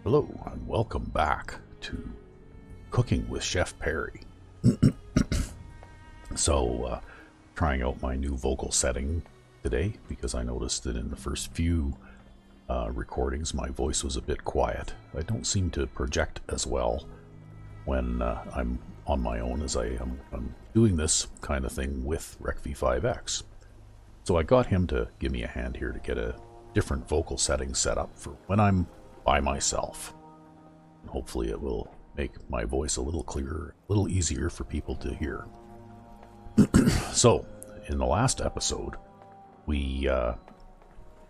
Hello, and welcome back to Cooking with Chef Perry. Trying out my new vocal setting today because I noticed that in the first few recordings my voice was a bit quiet. I don't seem to project as well when I'm on my own as I am I'm doing this kind of thing with Rec V5X. So I got him to give me a hand here to get a different vocal setting set up for when I'm by myself. And hopefully it will make my voice a little clearer, a little easier for people to hear. So, in the last episode, we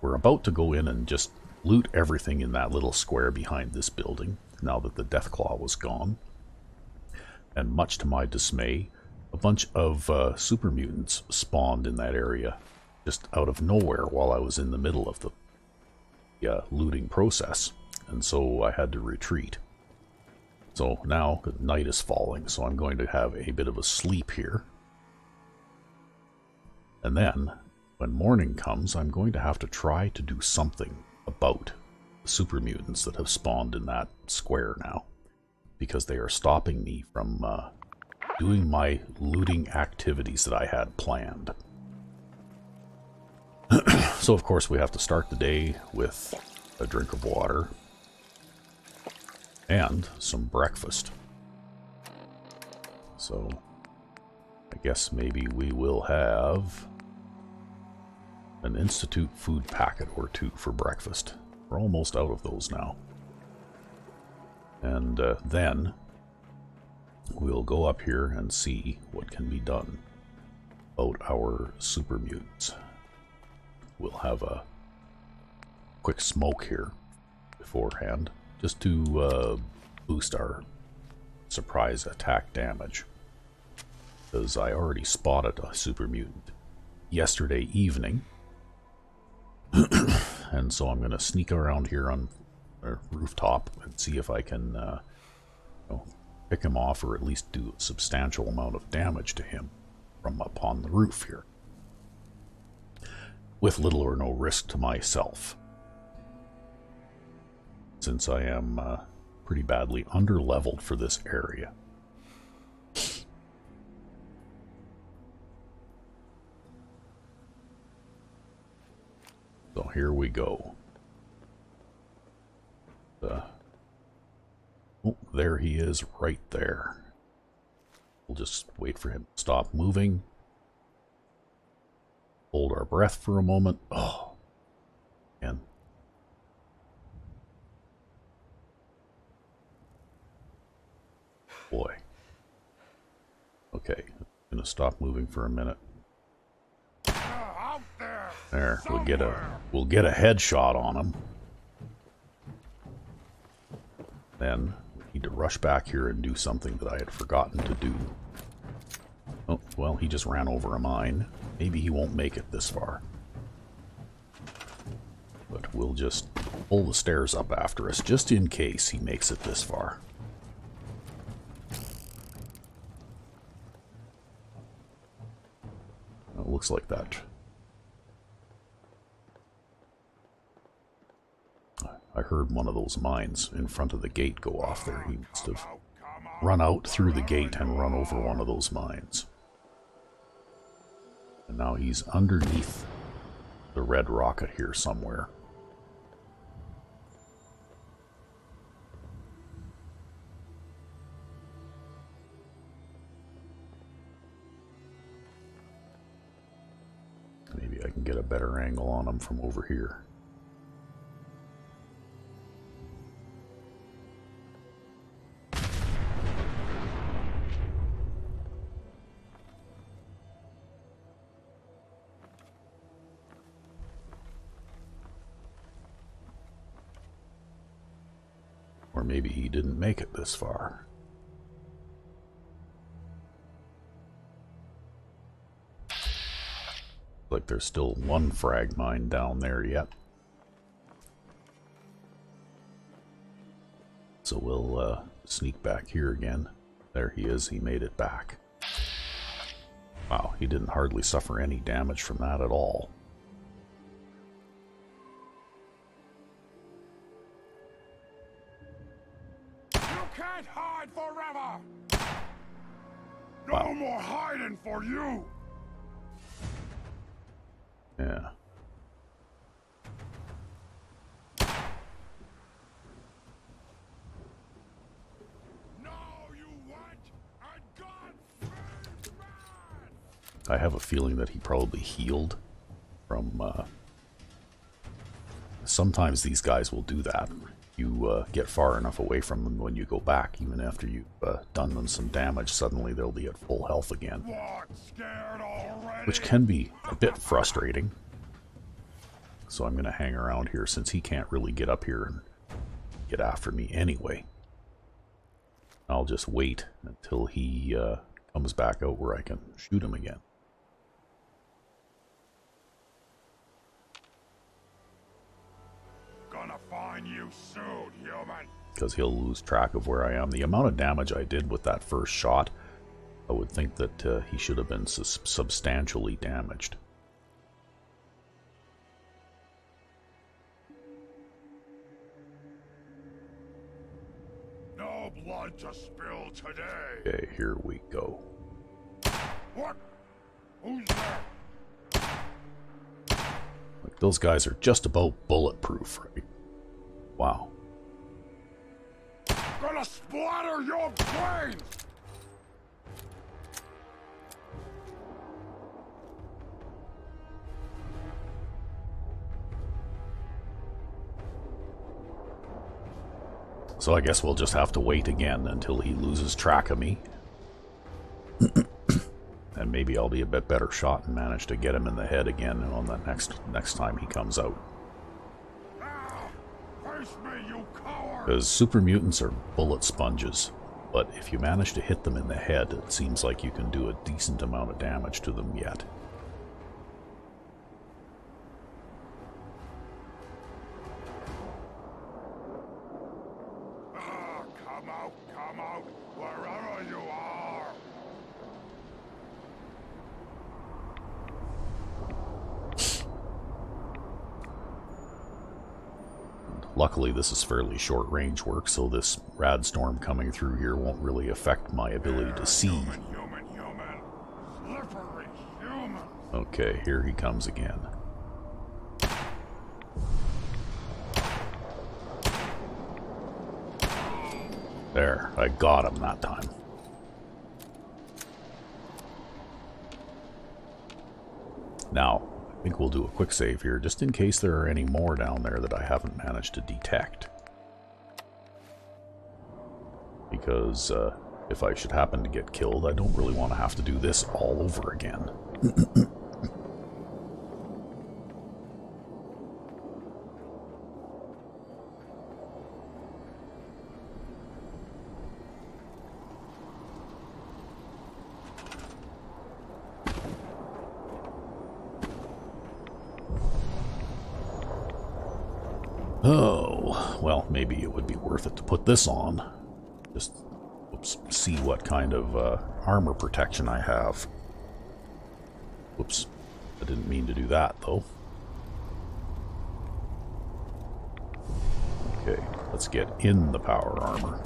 were about to go in and just loot everything in that little square behind this building, now that the Deathclaw was gone. And much to my dismay, a bunch of super mutants spawned in that area, just out of nowhere while I was in the middle of the looting process. And so I had to retreat. So now the night is falling, so I'm going to have a bit of a sleep here. And then, when morning comes, I'm going to have to try to do something about the super mutants that have spawned in that square now, because they are stopping me from doing my looting activities that I had planned. So of course we have to start the day with a drink of water and some breakfast. So I guess maybe we will have an Institute food packet or two for breakfast. We're almost out of those now. And then we'll go up here and see what can be done about our super mutants. We'll have a quick smoke here beforehand, just to boost our surprise attack damage. Because I already spotted a super mutant yesterday evening. And so I'm going to sneak around here on our rooftop and see if I can pick him off, or at least do a substantial amount of damage to him from up on the roof here, with little or no risk to myself, since I am pretty badly under-leveled for this area. So here we go. Oh, there he is right there. We'll just wait for him to stop moving. Hold our breath for a moment. Oh, man. Boy. Okay, I'm gonna stop moving for a minute. There, we'll get a headshot on him. Then we need to rush back here and do something that I had forgotten to do. Oh, well, he just ran over a mine. Maybe he won't make it this far. But we'll just pull the stairs up after us, just in case he makes it this far. It looks like that. I heard one of those mines in front of the gate go off there. He must have run out through the gate and run over one of those mines. And now he's underneath the red rocket here somewhere. Maybe I can get a better angle on him from over here. Or maybe he didn't make it this far. Like there's still one frag mine down there yet. So we'll sneak back here again. There he is, he made it back. Wow, he didn't hardly suffer any damage from that at all. can't hide forever! Wow. No more hiding for you! Yeah. No, you went and got free man! I have a feeling that he probably healed from, sometimes these guys will do that. You get far enough away from them when you go back, even after you've done them some damage, suddenly they'll be at full health again. What, scared already? Which can be a bit frustrating. So I'm going to hang around here since he can't really get up here and get after me anyway. I'll just wait until he comes back out where I can shoot him again. Gonna find you soon, human. Because he'll lose track of where I am. The amount of damage I did with that first shot, I would think that he should have been substantially damaged. No blood to spill today. Okay, here we go. What? Who's there? Like, those guys are just about bulletproof, right? Wow. Gonna splatter your brains! So I guess we'll just have to wait again until he loses track of me. And maybe I'll be a bit better shot and manage to get him in the head again on the next time he comes out. Face me, you coward! Because super mutants are bullet sponges, but if you manage to hit them in the head, it seems like you can do a decent amount of damage to them yet. Come out, wherever you are! Luckily, this is fairly short range work, so this rad storm coming through here won't really affect my ability to see. Human. Slippery human! Okay, here he comes again. There, I got him that time. Now, I think we'll do a quick save here, just in case there are any more down there that I haven't managed to detect. Because if I should happen to get killed, I don't really want to have to do this all over again. Oh, well, maybe it would be worth it to put this on. Just see what kind of armor protection I have. Whoops, I didn't mean to do that, though. Okay, let's get in the power armor.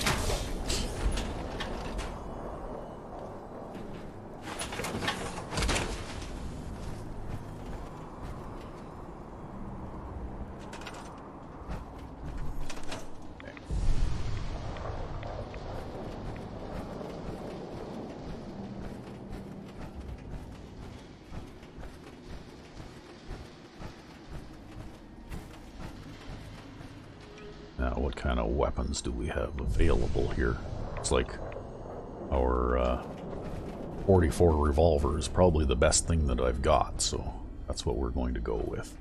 Now, what kind of weapons do we have available here? It's like our 44 revolver is probably the best thing that I've got, so that's what we're going to go with.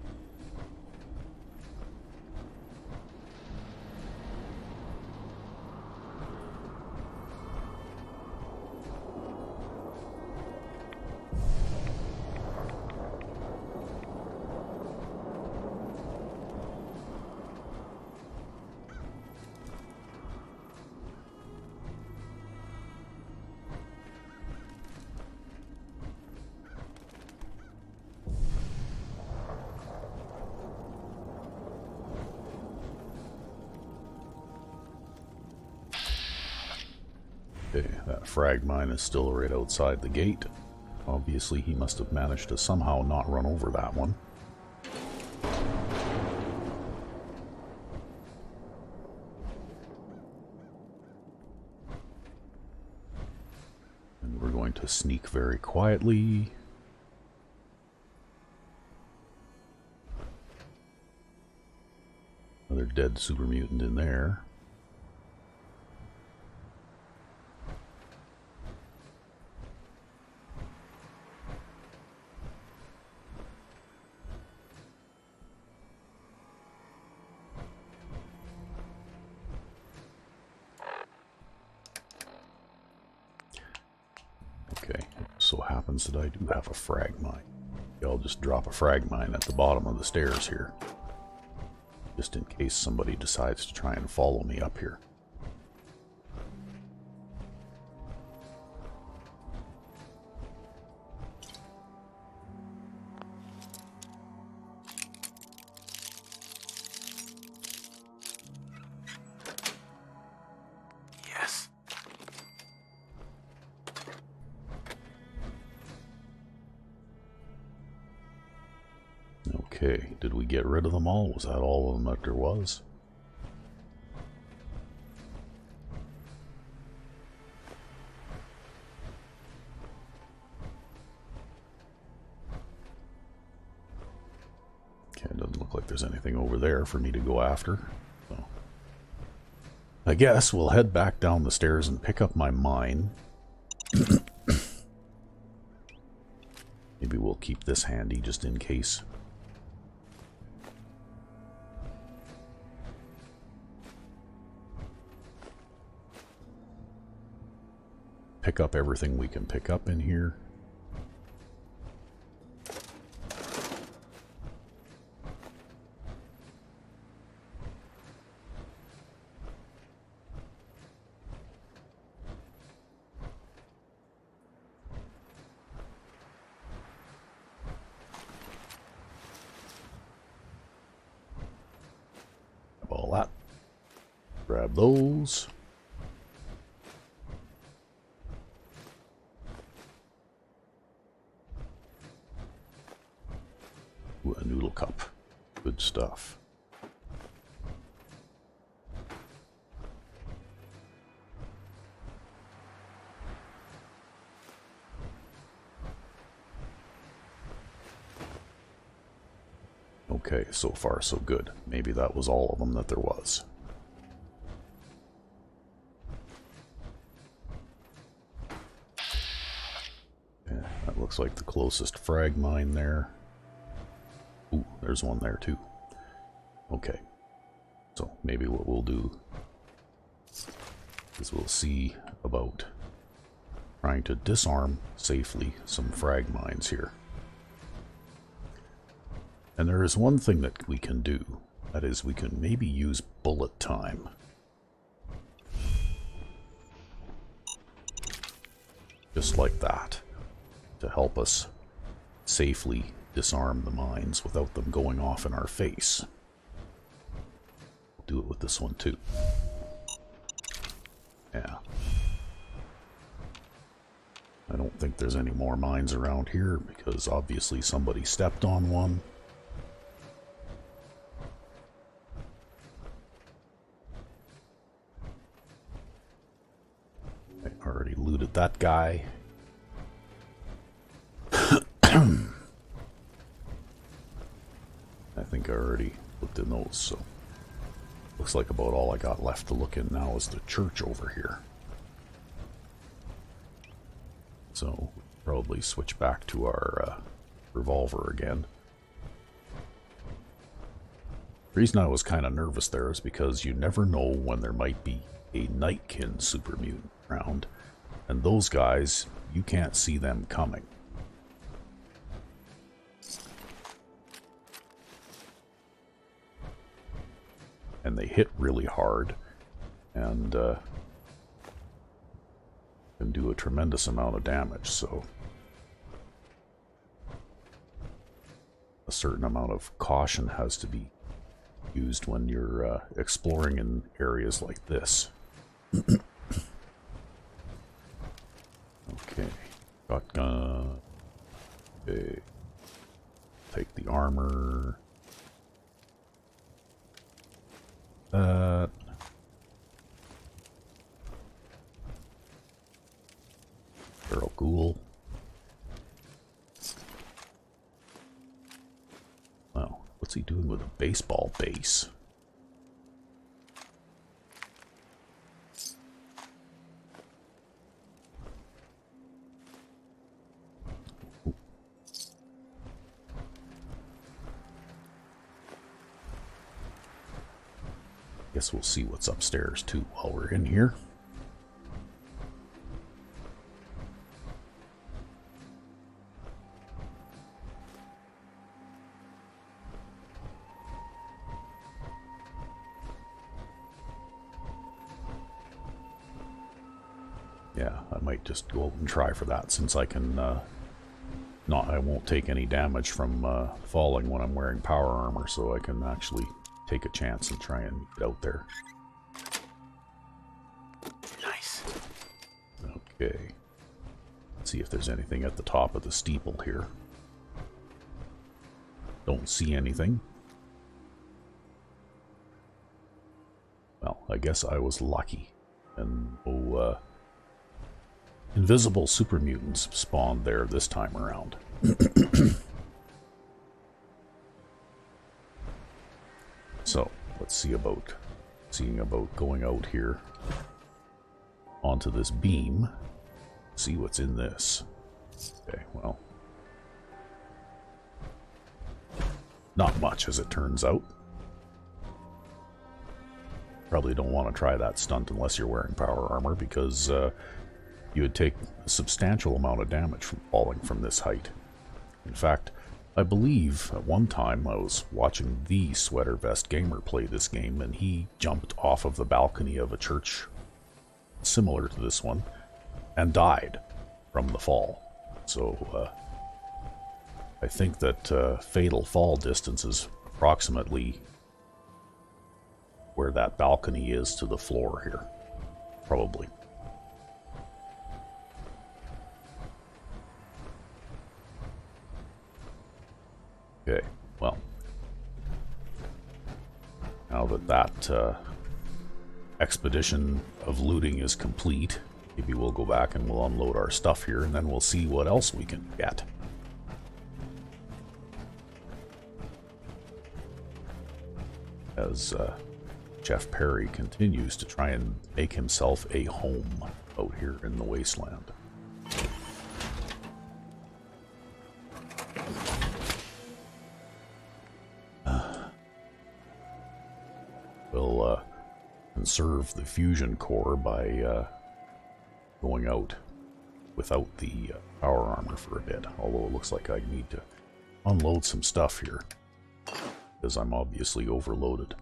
Okay, that frag mine is still right outside the gate. Obviously, he must have managed to somehow not run over that one. And we're going to sneak very quietly. Another dead super mutant in there. Okay, so happens that I do have a frag mine. I'll just drop a frag mine at the bottom of the stairs here, just in case somebody decides to try and follow me up here. Yes. Okay, did we get rid of them all? Was that all of them that there was? Okay, it doesn't look like there's anything over there for me to go after. So I guess we'll head back down the stairs and pick up my mine. Maybe we'll keep this handy just in case. Pick up everything we can pick up in here. Grab all that. Grab those. Ooh, a noodle cup. Good stuff. Okay, so far so good. Maybe that was all of them that there was. Yeah, that looks like the closest frag mine there. Ooh, there's one there too. Okay, so maybe what we'll do is we'll see about trying to disarm safely some frag mines here. And there is one thing that we can do. That is, we can maybe use bullet time. Just like that. To help us safely disarm the mines without them going off in our face. We'll do it with this one too. Yeah. I don't think there's any more mines around here because obviously somebody stepped on one. I already looted that guy. I think I already looked in those, so looks like about all I got left to look in now is the church over here. So we'll probably switch back to our revolver again. The reason I was kind of nervous there is because you never know when there might be a Nightkin super mutant around, and those guys, you can't see them coming. And they hit really hard and can do a tremendous amount of damage, so a certain amount of caution has to be used when you're exploring in areas like this. Okay. Shotgun. Okay. Take the armor. That. Feral ghoul. Wow, what's he doing with a baseball base? Guess we'll see what's upstairs too while we're in here. Yeah, I might just go out and try for that since I can I won't take any damage from falling when I'm wearing power armor, so I can actually take a chance and try and get out there. Nice. Okay. Let's see if there's anything at the top of the steeple here. Don't see anything. Well, I guess I was lucky. And invisible super mutants spawned there this time around. So, let's see about going out here onto this beam. See what's in this. Okay, well. Not much as it turns out. Probably don't want to try that stunt unless you're wearing power armor because you would take a substantial amount of damage from falling from this height. In fact, I believe at one time I was watching the Sweater Vest Gamer play this game, and he jumped off of the balcony of a church similar to this one and died from the fall. So I think that fatal fall distance is approximately where that balcony is to the floor here. Probably. Okay, well, now that expedition of looting is complete, maybe we'll go back and we'll unload our stuff here, and then we'll see what else we can get. As Jeff Perry continues to try and make himself a home out here in the wasteland. We'll conserve the fusion core by going out without the power armor for a bit, although it looks like I need to unload some stuff here because I'm obviously overloaded.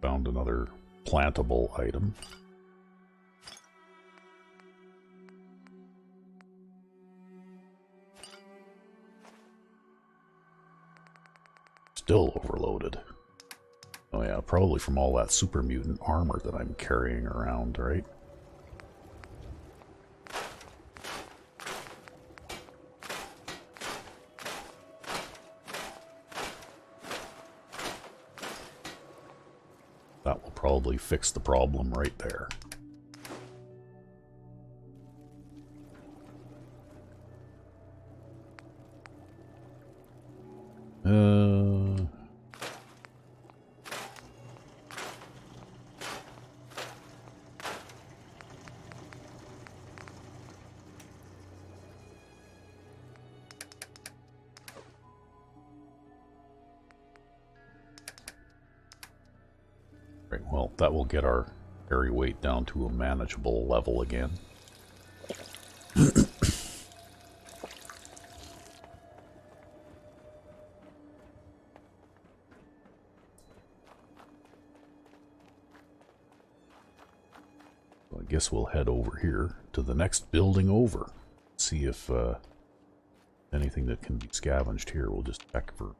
Found another plantable item. Still overloaded. Oh yeah, probably from all that super mutant armor that I'm carrying around, right? That will probably fix the problem right there. Right, well, that will get our carry weight down to a manageable level again. So I guess we'll head over here to the next building over. See if anything that can be scavenged here. We'll just check for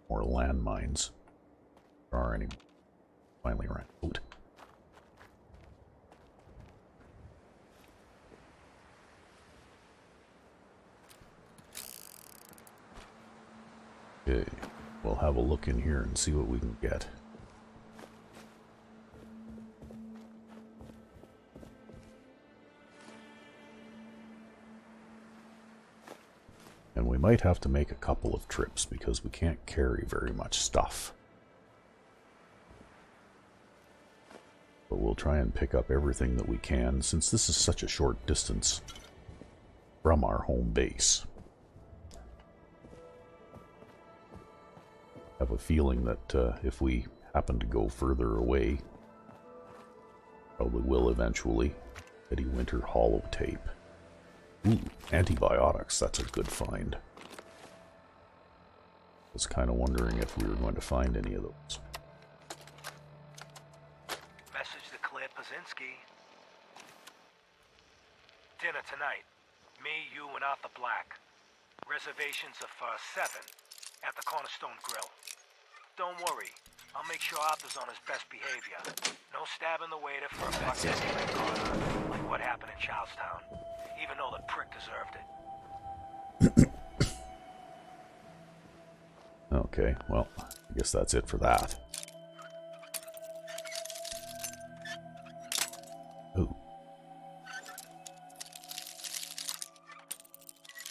more landmines. There are any. Finally ran out. Okay, we'll have a look in here and see what we can get. And we might have to make a couple of trips because we can't carry very much stuff. But we'll try and pick up everything that we can since this is such a short distance from our home base. I have a feeling that if we happen to go further away, probably will eventually. Eddie Winter hollow tape. Ooh, antibiotics, that's a good find. I was kind of wondering if we were going to find any of those. Message to Claire Pazinski. Dinner tonight. Me, you, and Arthur Black. Reservations are for 7 at the Cornerstone Grill. Don't worry, I'll make sure Arthur's on his best behavior. No stabbing the waiter for a buck like what happened in Charlestown. Even though the prick deserved it. Okay, well, I guess that's it for that. Ooh.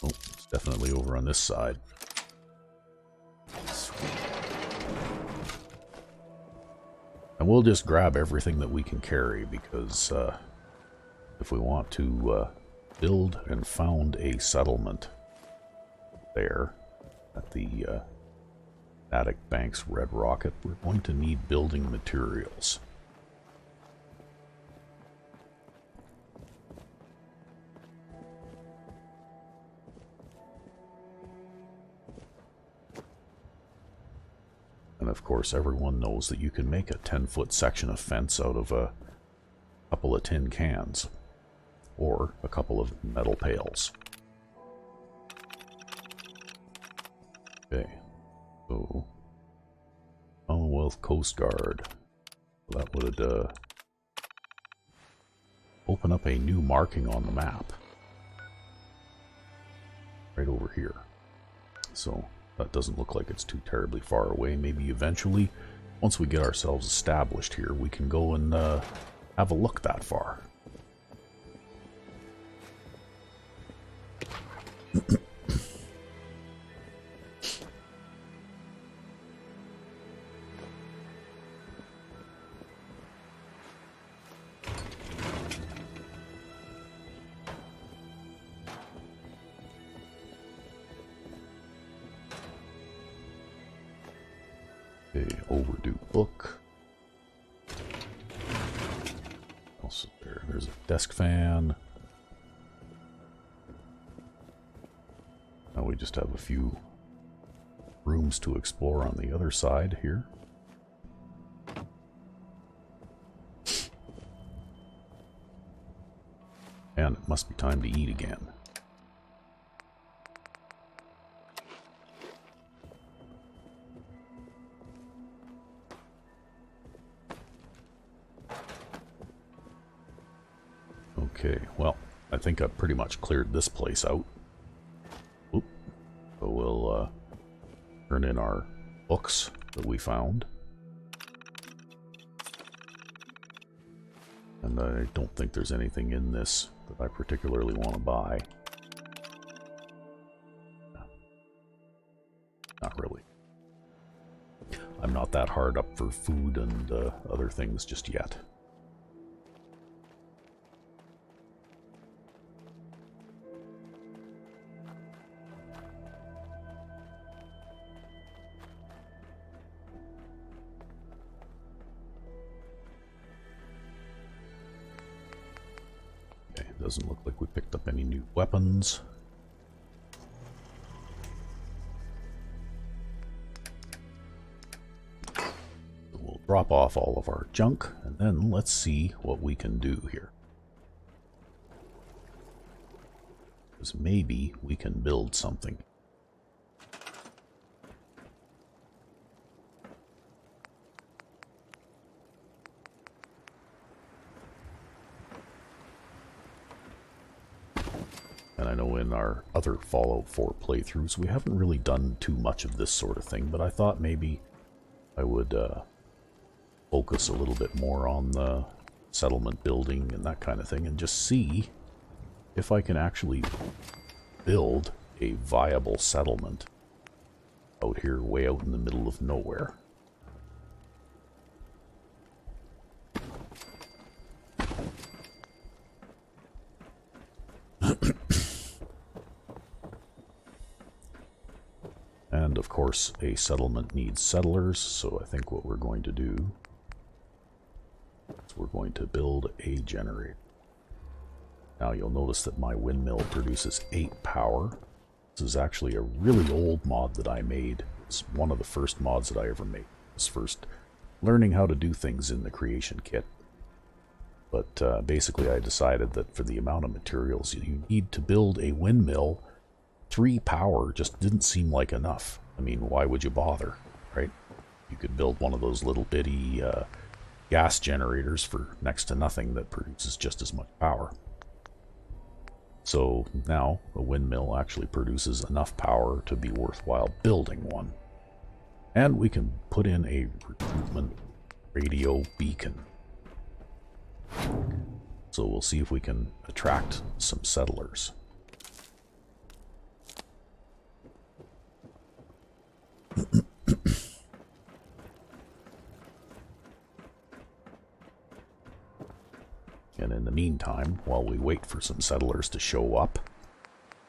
Oh, it's definitely over on this side. Sweet. And we'll just grab everything that we can carry because if we want to build and found a settlement there at the Attic Banks Red Rocket, we're going to need building materials. And of course everyone knows that you can make a 10-foot section of fence out of a couple of tin cans or a couple of metal pails. Okay, so Commonwealth Coast Guard. That would open up a new marking on the map. Right over here. So that doesn't look like it's too terribly far away. Maybe eventually, once we get ourselves established here, we can go and have a look that far. Overdue book. Also there's a desk fan. Now we just have a few rooms to explore on the other side here. And it must be time to eat again. Okay, well, I think I've pretty much cleared this place out. Oop. So we'll turn in our books that we found. And I don't think there's anything in this that I particularly want to buy. Not really. I'm not that hard up for food and other things just yet. Doesn't look like we picked up any new weapons. We'll drop off all of our junk, and then let's see what we can do here. because maybe we can build something. And I know in our other Fallout 4 playthroughs, we haven't really done too much of this sort of thing, but I thought maybe I would focus a little bit more on the settlement building and that kind of thing, and just see if I can actually build a viable settlement out here, way out in the middle of nowhere. And of course, a settlement needs settlers, so I think what we're going to do is we're going to build a generator. Now you'll notice that my windmill produces 8 power. This is actually a really old mod that I made. It's one of the first mods that I ever made. It was first learning how to do things in the creation kit. But basically I decided that for the amount of materials you need to build a windmill, 3 power just didn't seem like enough. I mean, why would you bother, right? You could build one of those little bitty gas generators for next to nothing that produces just as much power. So now a windmill actually produces enough power to be worthwhile building one. And we can put in a recruitment radio beacon. So we'll see if we can attract some settlers. And in the meantime, while we wait for some settlers to show up,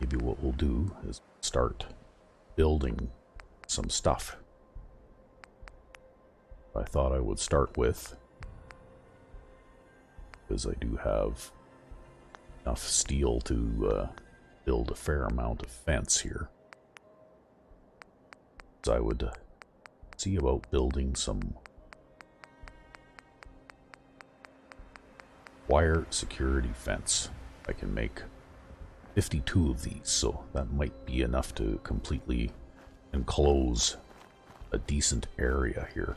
maybe what we'll do is start building some stuff. I thought I would start with, because I do have enough steel to build a fair amount of fence here. So I would see about building some wire security fence. I can make 52 of these, so that might be enough to completely enclose a decent area here.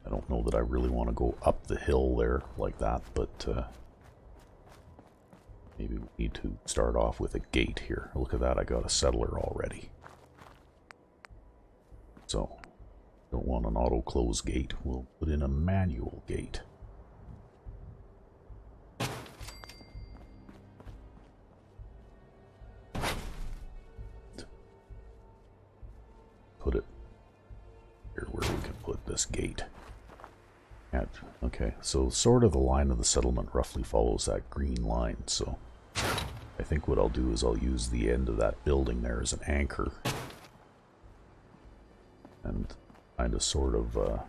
I don't know that I really want to go up the hill there like that, but maybe we need to start off with a gate here. Look at that, I got a settler already. So, don't want an auto-close gate, we'll put in a manual gate. Put it here where we can put this gate. Okay, so sort of the line of the settlement roughly follows that green line, so I think what I'll do is I'll use the end of that building there as an anchor. And kind of sort of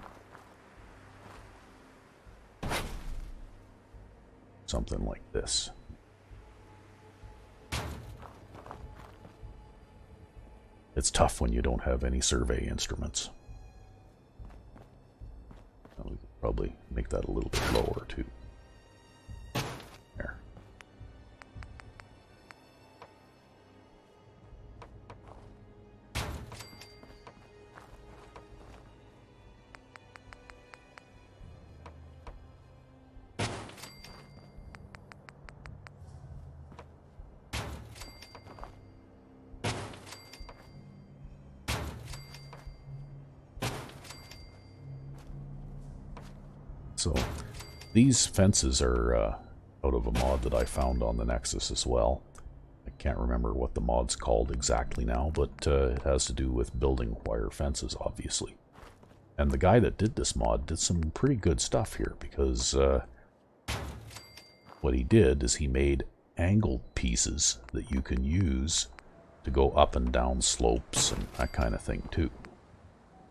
something like this. It's tough when you don't have any survey instruments. We could probably make that a little bit lower too. There. So these fences are out of a mod that I found on the Nexus as well. I can't remember what the mod's called exactly now, but it has to do with building wire fences, obviously. And the guy that did this mod did some pretty good stuff here, because what he did is he made angled pieces that you can use to go up and down slopes and that kind of thing too.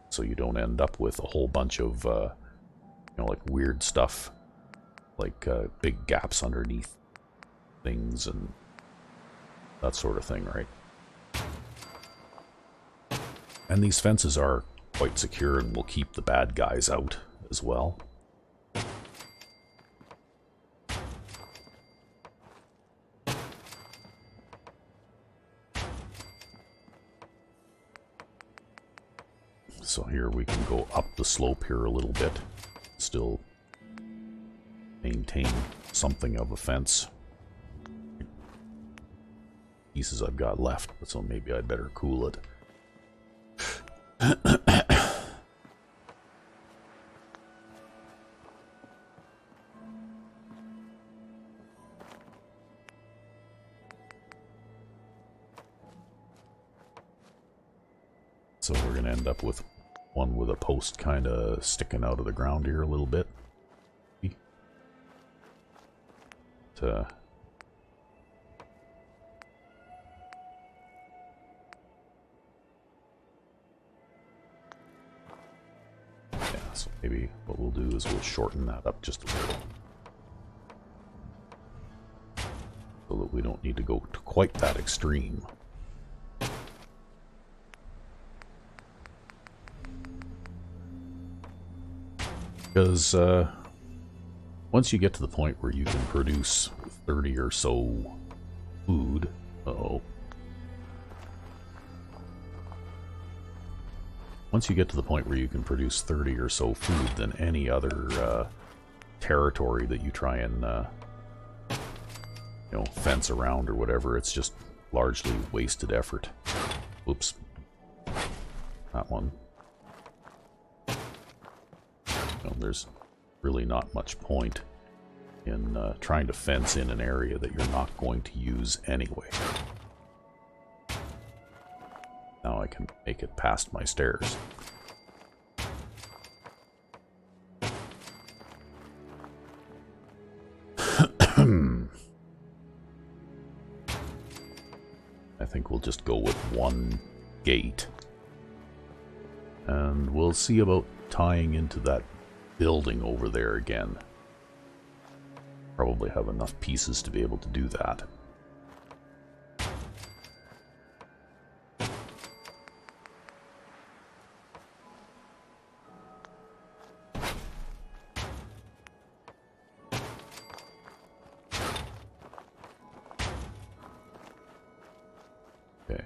So you don't end up with a whole bunch of you know, like weird stuff, like big gaps underneath things and that sort of thing, right? And these fences are quite secure and will keep the bad guys out as well. So here we can go up the slope here a little bit. Still maintain something of a fence. Pieces I've got left, so maybe I'd better cool it. So we're going to end up with one with a post kind of sticking out of the ground here a little bit. Yeah, so maybe what we'll do is we'll shorten that up just a little. So that we don't need to go to quite that extreme. Because once you get to the point where you can produce 30 or so food, once you get to the point where you can produce 30 or so food, then any other territory that you try and fence around or whatever, it's just largely wasted effort. Oops, that one. There's really not much point in trying to fence in an area that you're not going to use anyway. Now I can make it past my stairs. I think we'll just go with one gate. And we'll see about tying into that building over there again. Probably have enough pieces to be able to do that. Okay,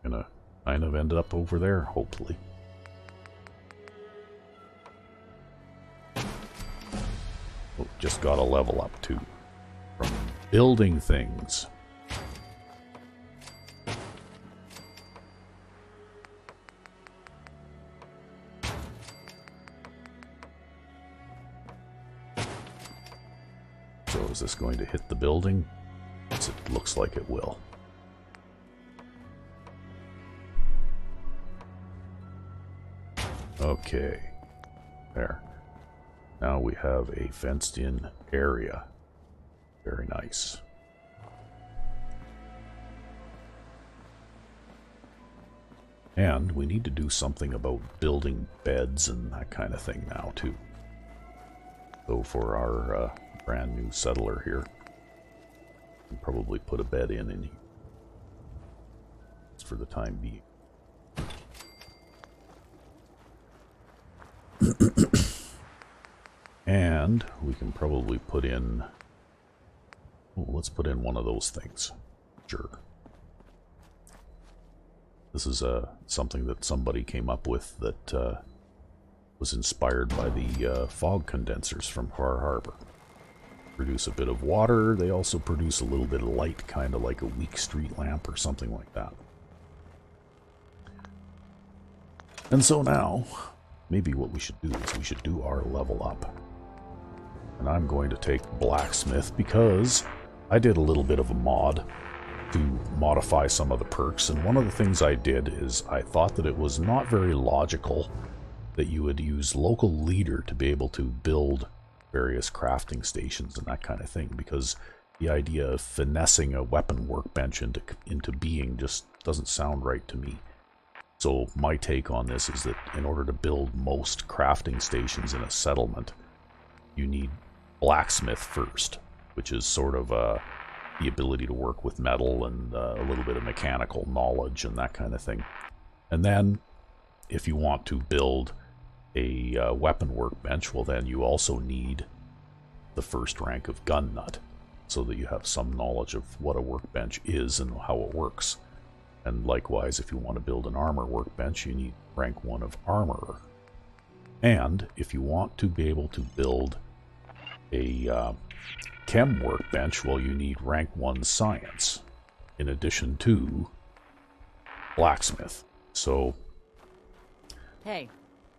gonna kind of end up over there, hopefully. Just got to level up too from building things. So is this going to hit the building? Yes, it looks like it will. Okay, there. Now we have a fenced-in area. Very nice. And we need to do something about building beds and that kind of thing now, too. So for our brand new settler here, we'll probably put a bed in here. Just for the time being. And we can probably put in... Oh, let's put in one of those things. Sure. This is something that somebody came up with that was inspired by the fog condensers from Far Harbor. Produce a bit of water. They also produce a little bit of light, kind of like a weak street lamp or something like that. And so now, maybe what we should do is we should do our level up. And I'm going to take blacksmith because I did a little bit of a mod to modify some of the perks, and one of the things I did is I thought that it was not very logical that you would use local leader to be able to build various crafting stations and that kind of thing, because the idea of finessing a weapon workbench into being just doesn't sound right to me. So my take on this is that in order to build most crafting stations in a settlement, you need blacksmith first, which is sort of the ability to work with metal and a little bit of mechanical knowledge and that kind of thing. And then if you want to build a weapon workbench, well then you also need the first rank of gun nut, so that you have some knowledge of what a workbench is and how it works. And likewise, if you want to build an armor workbench, you need rank 1 of armorer. And if you want to be able to build a chem workbench, well, you need rank 1 science, in addition to blacksmith. So... Hey,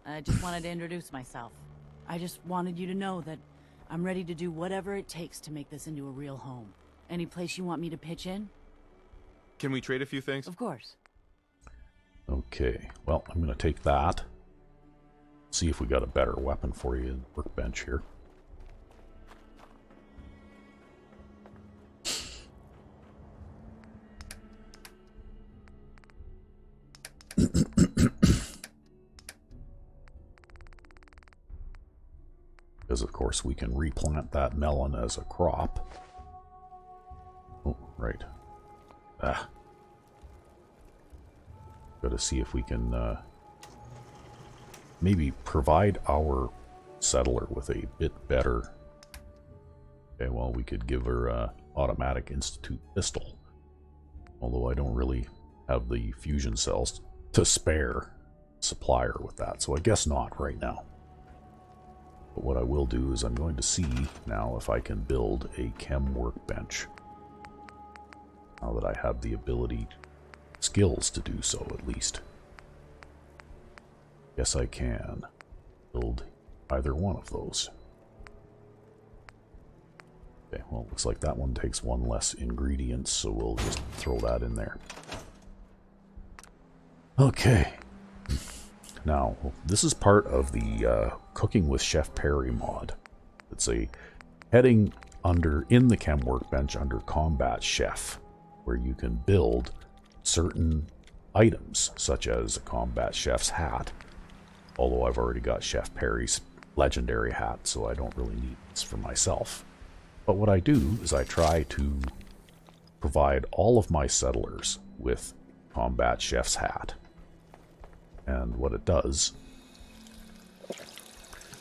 I just wanted to introduce myself. I just wanted you to know that I'm ready to do whatever it takes to make this into a real home. Any place you want me to pitch in? Can we trade a few things? Of course. Okay, well, I'm going to take that. See if we got a better weapon for you in the workbench here. Because, of course, we can replant that melon as a crop. Oh, right. Ah. Gotta see if we can maybe provide our settler with a bit better... Okay, well, we could give her a automatic institute pistol. Although I don't really have the fusion cells to spare supply her with that, so I guess not right now. But what I will do is I'm going to see now if I can build a chem workbench. Now that I have the ability, skills to do so at least. Yes, I can build either one of those. Okay, well, looks like that one takes 1 less ingredients, so we'll just throw that in there. Okay. Now, this is part of the Cooking with Chef Perry mod. It's a heading in the chem workbench under Combat Chef, where you can build certain items, such as a Combat Chef's hat. Although I've already got Chef Perry's legendary hat, so I don't really need this for myself. But what I do is I try to provide all of my settlers with Combat Chef's hat. And what it does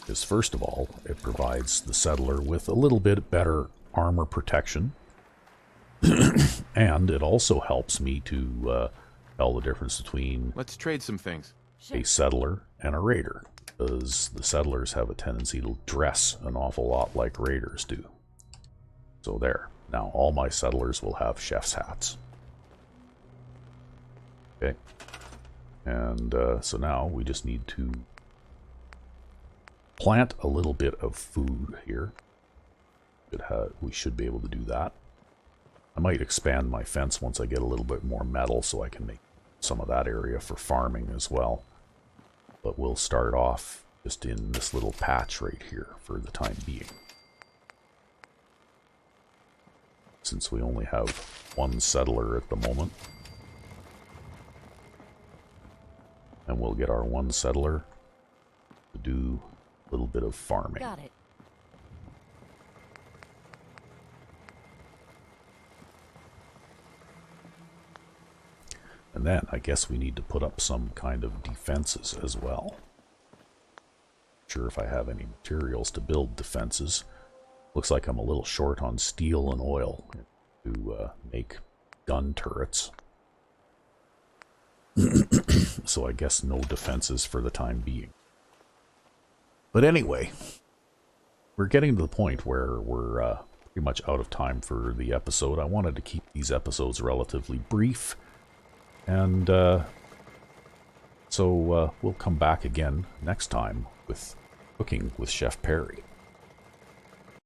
is, first of all, it provides the settler with a little bit better armor protection. And it also helps me to tell the difference between Let's trade some things. a settler and a raider, because the settlers have a tendency to dress an awful lot like raiders do. So there. Now all my settlers will have chef's hats. Okay. And so now we just need to plant a little bit of food here. We should be able to do that. I might expand my fence once I get a little bit more metal so I can make some of that area for farming as well. But we'll start off just in this little patch right here for the time being. Since we only have 1 settler at the moment. And we'll get our 1 settler to do a little bit of farming. Got it. And then I guess we need to put up some kind of defenses as well. Not sure if I have any materials to build defenses. Looks like I'm a little short on steel and oil to make gun turrets. So I guess no defenses for the time being. But anyway, we're getting to the point where we're pretty much out of time for the episode. I wanted to keep these episodes relatively brief. And so we'll come back again next time with Cooking with Chef Perry.